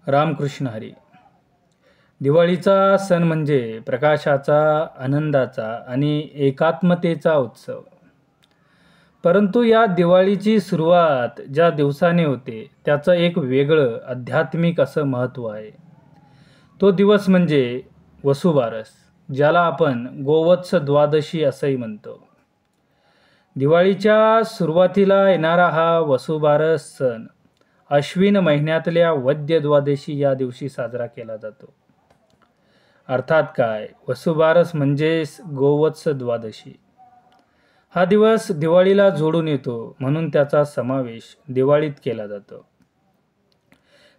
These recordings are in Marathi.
रामकृष्ण हरी. दिवाळीचा सण म्हणजे प्रकाशाचा, आनंदाचा आणि एकात्मतेचा उत्सव. परंतु या दिवाळीची सुरुवात ज्या दिवसाने होते त्याचं एक वेगळं आध्यात्मिक असं महत्त्व आहे. तो दिवस म्हणजे वसुबारस, ज्याला आपण गोवत्स द्वादशी असंही म्हणतो. दिवाळीच्या सुरुवातीला येणारा हा वसुबारस सण अश्विन महिन्यातल्या वद्य द्वादशी या दिवशी साजरा केला जातो. अर्थात काय, वसुबारस म्हणजेच गोवत्स द्वादशी. हा दिवस दिवाळीला जोडून येतो म्हणून त्याचा समावेश दिवाळीत केला जातो.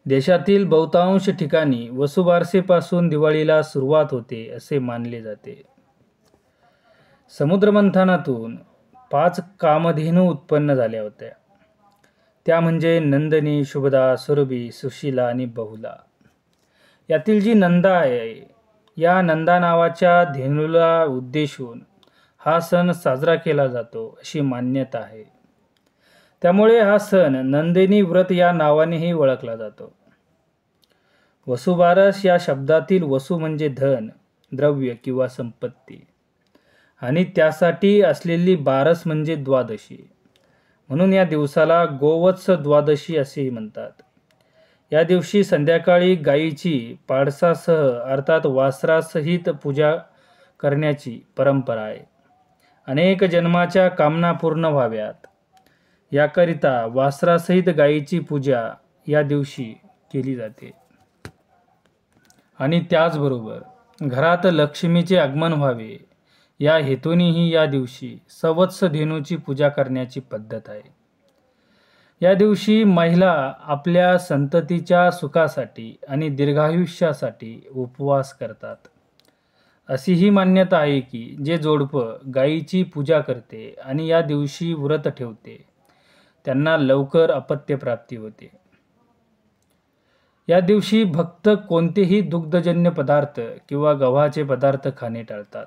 देशातील बहुतांश ठिकाणी वसुबारसेपासून दिवाळीला सुरुवात होते असे मानले जाते. समुद्रमंथनातून 5 कामधेनू उत्पन्न झाल्या होत्या. त्या म्हणजे नंदिनी, शुभदा, सुरभी, सुशीला आणि बहुला. यातील जी नंदा आहे, या नंदा नावाच्या धेनूला उद्देशून हा सण साजरा केला जातो अशी मान्यता आहे. त्यामुळे हा सण नंदिनी व्रत या नावानेही ओळखला जातो. वसुबारस या शब्दातील वसु म्हणजे धन, द्रव्य किंवा संपत्ती, आणि त्यासाठी असलेली बारस म्हणजे द्वादशी. म्हणून या दिवसाला गोवत्स द्वादशी असेही म्हणतात. या दिवशी संध्याकाळी गायीची पाडसासह अर्थात वासरासहित पूजा करण्याची परंपरा आहे. अनेक जन्माच्या कामना पूर्ण व्हाव्यात याकरिता वासरासहित गायीची पूजा या दिवशी केली जाते. आणि त्याचबरोबर घरात लक्ष्मीचे आगमन व्हावे या हेतूनेही या दिवशी सवत्स धेनूची पूजा करण्याची पद्धत आहे. या दिवशी महिला आपल्या संततीच्या सुखासाठी आणि दीर्घायुष्यासाठी उपवास करतात. अशी ही मान्यता आहे की जे जोडपं गायीची पूजा करते आणि या दिवशी व्रत ठेवते त्यांना लवकर अपत्यप्राप्ती होते. या दिवशी भक्त कोणतेही दुग्धजन्य पदार्थ किंवा गव्हाचे पदार्थ खाणे टाळतात.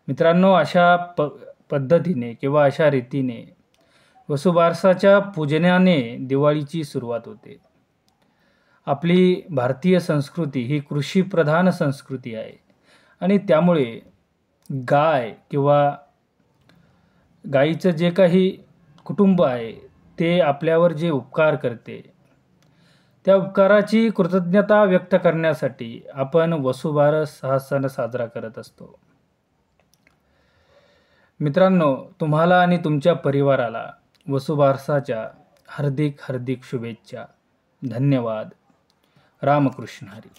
मित्रांनो, अशा पद्धतीने किंवा अशा रीतीने वसुबारसाच्या पूजनाने दिवाळीची सुरुवात होते. आपली भारतीय संस्कृती ही कृषीप्रधान संस्कृती आहे आणि त्यामुळे गाय किंवा गायीचं जे काही कुटुंब आहे ते आपल्यावर जे उपकार करते त्या उपकाराची कृतज्ञता व्यक्त करण्यासाठी आपण वसुबारस हा सण साजरा करत असतो. मित्रांनो, तुम्हाला आणि तुमच्या परिवाराला वसुबारसाच्या हार्दिक शुभेच्छा. धन्यवाद. रामकृष्ण हरी.